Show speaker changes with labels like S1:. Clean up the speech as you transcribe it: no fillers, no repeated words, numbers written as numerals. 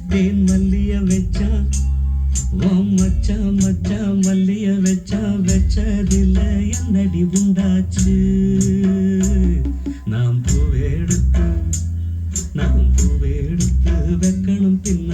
S1: தேன் மல்லிய வச்சா மச்சா மச்சா மல்லிய வச்சா வச்சதில்ல என்னடி உண்டாச்சு நாம் பூவெடுத்து வைக்கணும் பின்ன